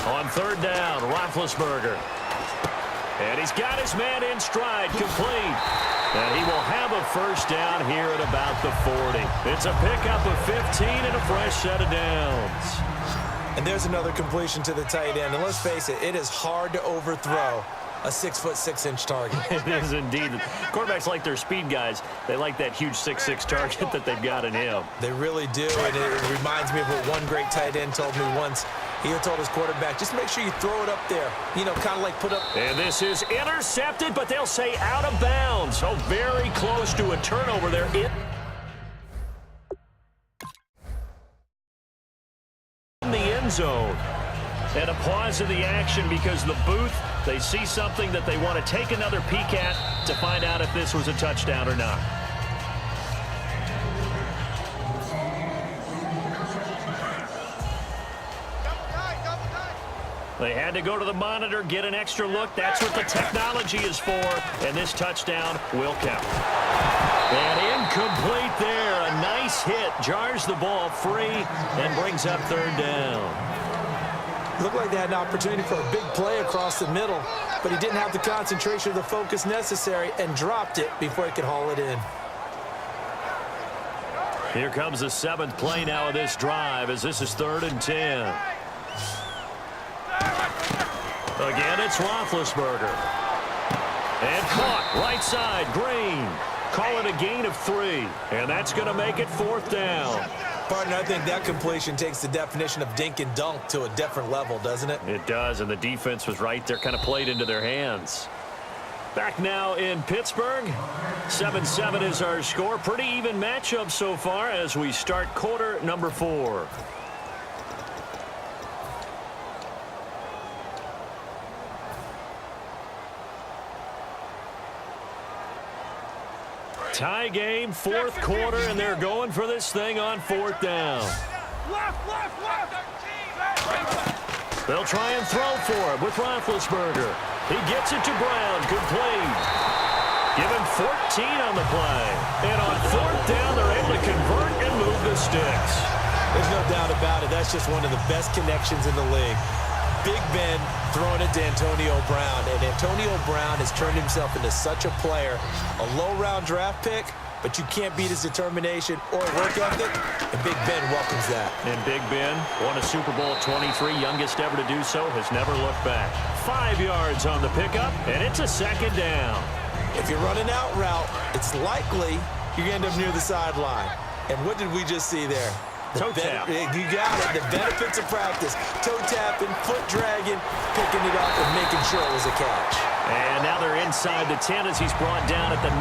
On third down, Roethlisberger. And he's got his man in stride, complete. And he will have a first down here at about the 40. It's a pickup of 15 and a fresh set of downs. And there's another completion to the tight end. And let's face it, it is hard to overthrow a 6'6" target. It is indeed. Quarterbacks like their speed guys. They like that huge 6'6" target that they've got in him. They really do, and it reminds me of what one great tight end told me once. He told his quarterback, just make sure you throw it up there. You know, kind of like put up. And this is intercepted, but they'll say out of bounds. So very close to a turnover there. In the end zone. And a pause in the action because the booth, they see something that they want to take another peek at to find out if this was a touchdown or not. They had to go to the monitor, get an extra look. That's what the technology is for. And this touchdown will count. And incomplete there. A nice hit. Jars the ball free and brings up third down. Looked like they had an opportunity for a big play across the middle, but he didn't have the concentration or the focus necessary and dropped it before he could haul it in. Here comes the seventh play now of this drive as this is 3rd and 10. Again, it's Roethlisberger. And caught right side, Green. Call it a gain of 3, and that's going to make it 4th down. Partner, I think that completion takes the definition of dink and dunk to a different level, doesn't it? It does, and the defense was right there, kind of played into their hands. Back now in Pittsburgh. 7-7 is our score. Pretty even matchup so far as we start quarter number 4. Tie game, 4th quarter, and they're going for this thing on 4th down. They'll try and throw for it with Roethlisberger. He gets it to Brown, complete. Give him 14 on the play. And on 4th down, they're able to convert and move the sticks. There's no doubt about it. That's just one of the best connections in the league. Big Ben throwing it to Antonio Brown, and Antonio Brown has turned himself into such a player. A low-round draft pick, but you can't beat his determination or work ethic, and Big Ben welcomes that. And Big Ben won a Super Bowl at 23, youngest ever to do so, has never looked back. 5 yards on the pickup, and it's a 2nd down. If you're running out route, it's likely you're going to end up near the sideline. And what did we just see there? Toe tap. You got it. The benefits of practice. Toe tapping, foot dragging, picking it up, and making sure it was a catch. And now they're inside the 10 as he's brought down at the 9.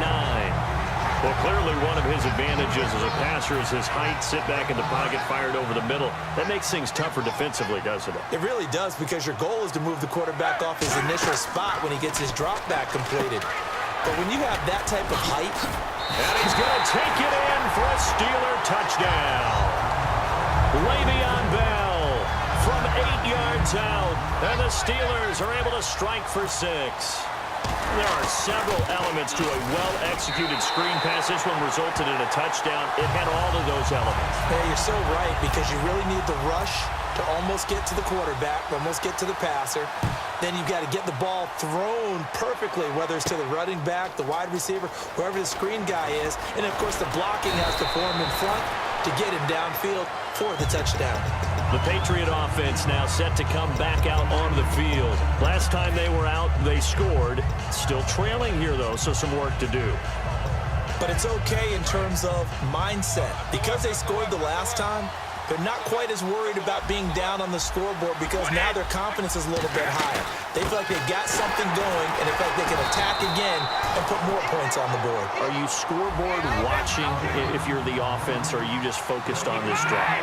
Well, clearly one of his advantages as a passer is his height, sit back in the pocket, fired over the middle. That makes things tougher defensively, doesn't it? It really does, because your goal is to move the quarterback off his initial spot when he gets his drop back completed. But when you have that type of height... And he's going to take it in for a Steeler touchdown. Leveon Bell from 8 yards out, and the Steelers are able to strike for 6. There are several elements to a well-executed screen pass. This one resulted in a touchdown. It had all of those elements. Yeah, you're so right, because you really need the rush to almost get to the quarterback, almost get to the passer. Then you've got to get the ball thrown perfectly, whether it's to the running back, the wide receiver, whoever the screen guy is. And, of course, the blocking has to form in front to get him downfield for the touchdown. The Patriot offense now set to come back out on the field. Last time they were out, they scored. Still trailing here, though, so some work to do. But it's okay in terms of mindset. Because they scored the last time, they're not quite as worried about being down on the scoreboard, because now their confidence is a little bit higher. They feel like they've got something going, and in fact they can attack again and put more points on the board. Are you scoreboard watching if you're the offense, or are you just focused on this drive?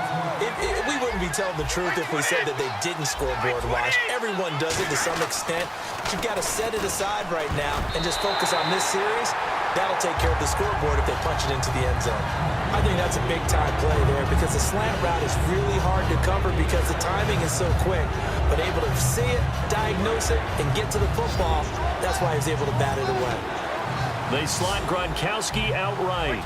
We wouldn't be telling the truth if we said that they didn't scoreboard watch. Everyone does it to some extent. But you've got to set it aside right now and just focus on this series. That'll take care of the scoreboard if they punch it into the end zone. I think that's a big-time play there, because the slant route is really hard to cover because the timing is so quick. But able to see it, diagnose it, and get to the football, that's why he was able to bat it away. They slot Gronkowski outright.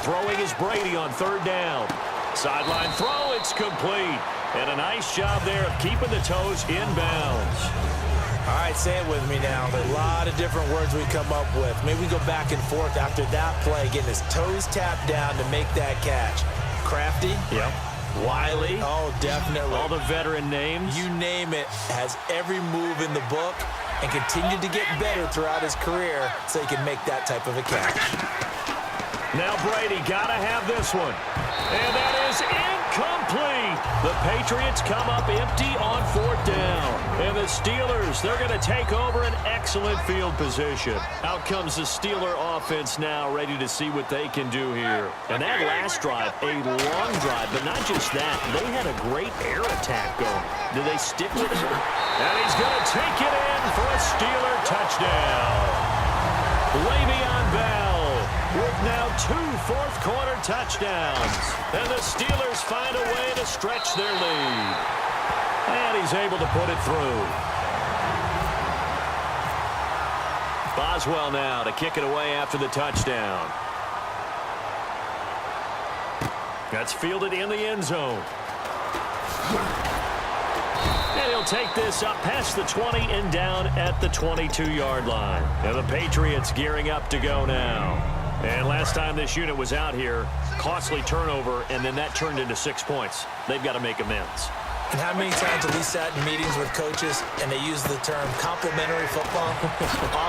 Throwing is Brady on 3rd down. Sideline throw, it's complete. And a nice job there of keeping the toes in bounds. All right, say it with me now. There are a lot of different words we come up with. Maybe we go back and forth after that play, getting his toes tapped down to make that catch. Crafty. Yep. Wily. Oh, definitely. All the veteran names. You name it. Has every move in the book and continued to get better throughout his career so he can make that type of a catch. Now Brady got to have this one. And that is incomplete. The Patriots come up empty on 4th down. And the Steelers, they're going to take over an excellent field position. Out comes the Steeler offense now, ready to see what they can do here. And that last drive, a long drive, but not just that. They had a great air attack going. Did they stick with it? And he's going to take it in for a Steeler touchdown. Leveon Bell with now 2 fourth-quarter touchdowns. And the Steelers find a way to stretch their lead. And he's able to put it through. Boswell now to kick it away after the touchdown. That's fielded in the end zone. And he'll take this up past the 20 and down at the 22-yard line. And the Patriots gearing up to go now. And last time this unit was out here, costly turnover, and then that turned into 6 points. They've got to make amends. And how many times have we sat in meetings with coaches and they use the term complementary football?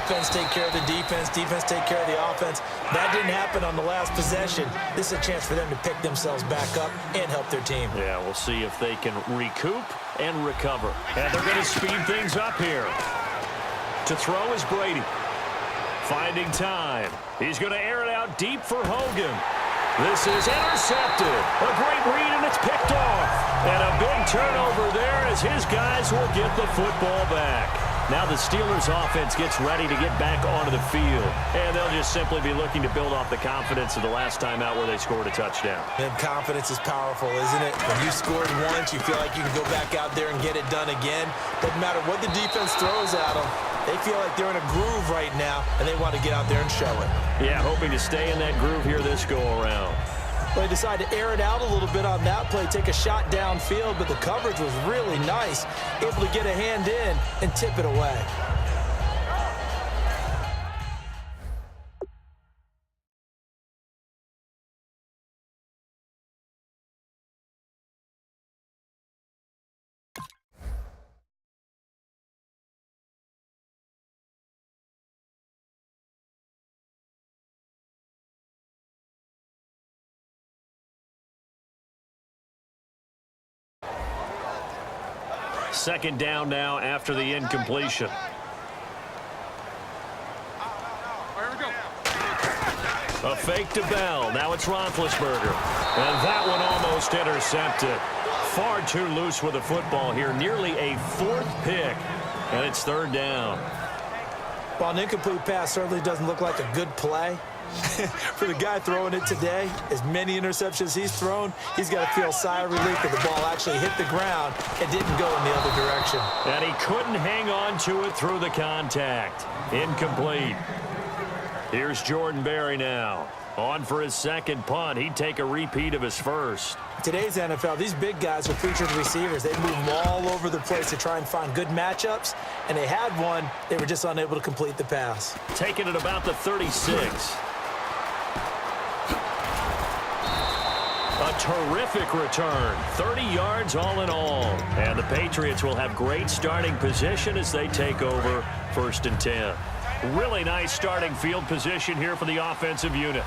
Offense take care of the defense, defense take care of the offense. That didn't happen on the last possession. This is a chance for them to pick themselves back up and help their team. Yeah, we'll see if they can recoup and recover. And they're going to speed things up here. To throw is Brady. Finding time. He's going to air it out deep for Hogan. This is intercepted. A great read, and it's picked off. And a big turnover there as his guys will get the football back. Now the Steelers offense gets ready to get back onto the field. And they'll just simply be looking to build off the confidence of the last time out where they scored a touchdown. And confidence is powerful, isn't it? When you scored once, you feel like you can go back out there and get it done again. Doesn't matter what the defense throws at them. They feel like they're in a groove right now, and they want to get out there and show it. Yeah, hoping to stay in that groove here this go-around. Well, they decided to air it out a little bit on that play, take a shot downfield, but the coverage was really nice, able to get a hand in and tip it away. Second down now after the incompletion. A fake to Bell. Now it's Roethlisberger. And that one almost intercepted. Far too loose with the football here. Nearly a 4th pick. And it's 3rd down. Well, an incomplete pass certainly doesn't look like a good play. For the guy throwing it today, as many interceptions he's thrown, he's got to feel a sigh of relief that the ball actually hit the ground and didn't go in the other direction. And he couldn't hang on to it through the contact. Incomplete. Here's Jordan Berry now. On for his second punt. He'd take a repeat of his first. Today's NFL, these big guys are featured receivers. They move them all over the place to try and find good matchups, and they had one. They were just unable to complete the pass. Taking it about the 36. A terrific return. 30 yards all in all. And the Patriots will have great starting position as they take over 1st and 10. Really nice starting field position here for the offensive unit.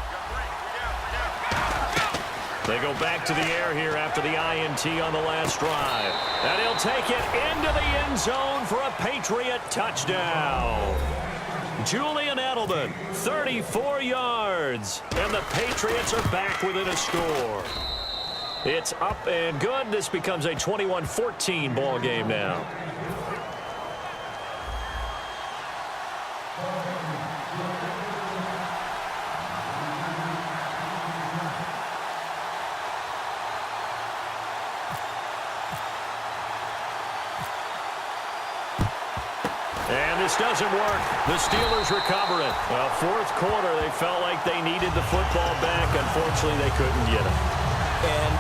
They go back to the air here after the INT on the last drive. And he'll take it into the end zone for a Patriot touchdown. Julian Edelman, 34 yards. And the Patriots are back within a score. It's up and good. This becomes a 21-14 ball game now. And this doesn't work. The Steelers recover it. Well, 4th quarter, they felt like they needed the football back. Unfortunately, they couldn't get it. And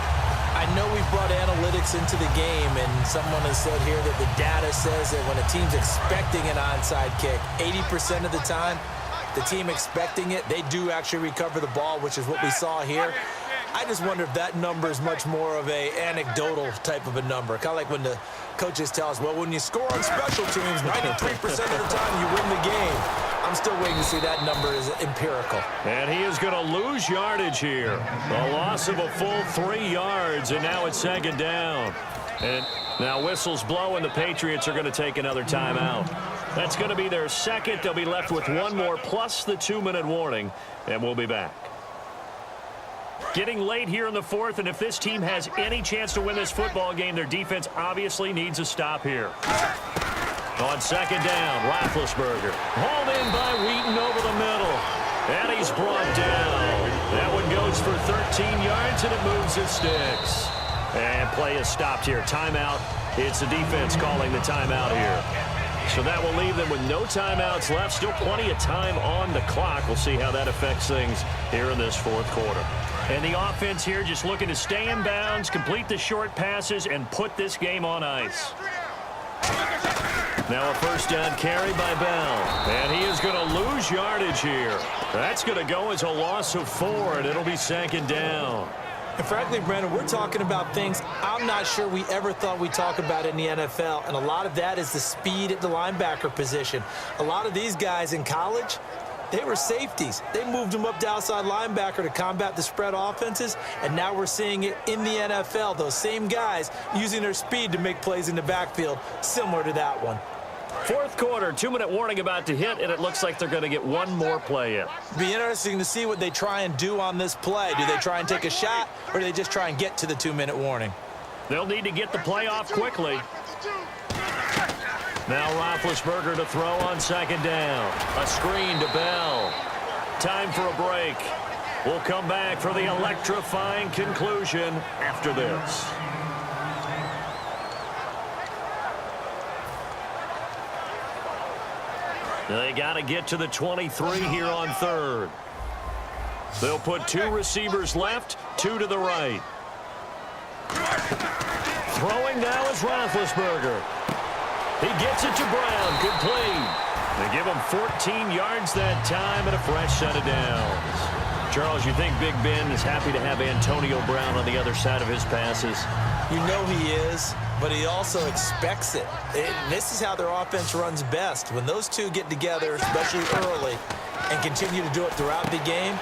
I know we've brought analytics into the game, and someone has said here that the data says that when a team's expecting an onside kick, 80% of the time, the team expecting it, they do actually recover the ball, which is what we saw here. I just wonder if that number is much more of a anecdotal type of a number. Kind of like when the coaches tell us, well, when you score on special teams, 93% of the time you win the game. I'm still waiting to see that number is empirical. And he is going to lose yardage here. A loss of a full 3 yards, and now it's second down. And now whistles blow, and the Patriots are going to take another timeout. That's going to be their second. They'll be left with one more plus the 2-minute warning, and we'll be back. Getting late here in the fourth, and if this team has any chance to win this football game, their defense obviously needs a stop here. On second down, Roethlisberger. Hauled in by Wheaton over the middle. And he's brought down. That one goes for 13 yards, and it moves the sticks. And play is stopped here. Timeout. It's the defense calling the timeout here. So that will leave them with no timeouts left. Still plenty of time on the clock. We'll see how that affects things here in this fourth quarter. And the offense here just looking to stay in bounds, complete the short passes, and put this game on ice. Now a first down carry by Bell. And he is going to lose yardage here. That's going to go as a loss of 4, and it'll be second down. And frankly, Brandon, we're talking about things I'm not sure we ever thought we'd talk about in the NFL. And a lot of that is the speed at the linebacker position. A lot of these guys in college, they were safeties. They moved them up to outside linebacker to combat the spread offenses, and now we're seeing it in the NFL. Those same guys using their speed to make plays in the backfield, similar to that one. Fourth quarter, 2-minute warning about to hit, and it looks like they're going to get one more play in. Be interesting to see what they try and do on this play. Do they try and take a shot, or do they just try and get to the 2-minute warning? They'll need to get the play off quickly. Now Roethlisberger to throw on second down. A screen to Bell. Time for a break. We'll come back for the electrifying conclusion after this. They got to get to the 23 here on third. They'll put 2 receivers left, 2 to the right. Throwing now is Roethlisberger. He gets it to Brown. Complete. They give him 14 yards that time and a fresh set of downs. Charles, you think Big Ben is happy to have Antonio Brown on the other side of his passes? You know he is, but he also expects it. This is how their offense runs best. When those two get together, especially early, and continue to do it throughout the game,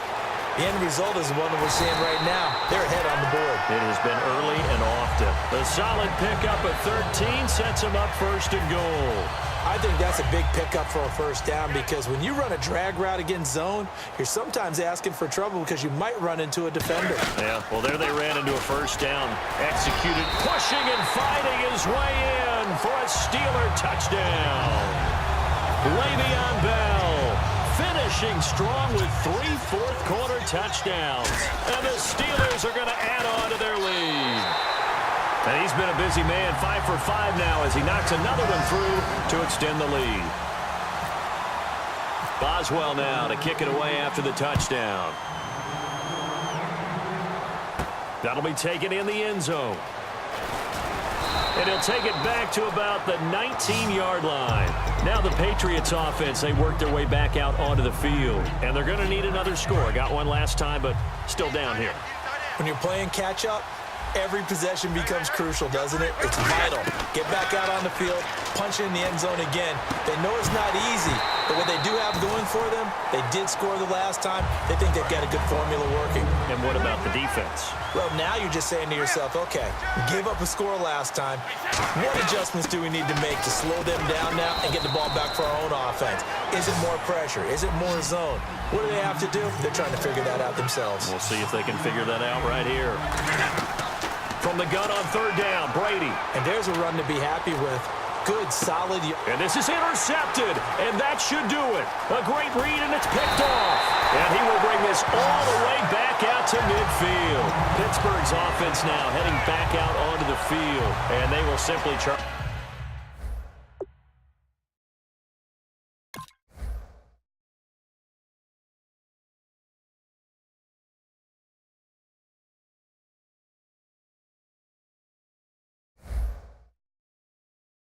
the end result is the one that we're seeing right now. They're ahead on the board. It has been early and often. The solid pickup at 13 sets them up first and goal. I think that's a big pickup for a first down because when you run a drag route against zone, you're sometimes asking for trouble because you might run into a defender. Yeah, well, there they ran into a first down. Executed, pushing and fighting his way in for a Steeler touchdown. Leveon Bell finishing strong with 3 fourth-quarter touchdowns. And the Steelers are going to add on to their lead. And he's been a busy man, 5 for 5 now as he knocks another one through to extend the lead. Boswell now to kick it away after the touchdown. That'll be taken in the end zone. And he'll take it back to about the 19-yard line. Now the Patriots offense, they work their way back out onto the field. And they're going to need another score. Got one last time, but still down here. When you're playing catch-up, every possession becomes crucial, doesn't it? It's vital. Get back out on the field, punch in the end zone again. They know it's not easy, but what they do have going for them, they did score the last time. They think they've got a good formula working. And what about the defense? Well, now you're just saying to yourself, okay, gave up a score last time. What adjustments do we need to make to slow them down now and get the ball back for our own offense? Is it more pressure? Is it more zone? What do they have to do? They're trying to figure that out themselves. We'll see if they can figure that out right here. From the gun on third down, Brady. And there's a run to be happy with. Good, solid. And this is intercepted, and that should do it. A great read, and it's picked off. And he will bring this all the way back out to midfield. Pittsburgh's offense now heading back out onto the field, and they will simply charge.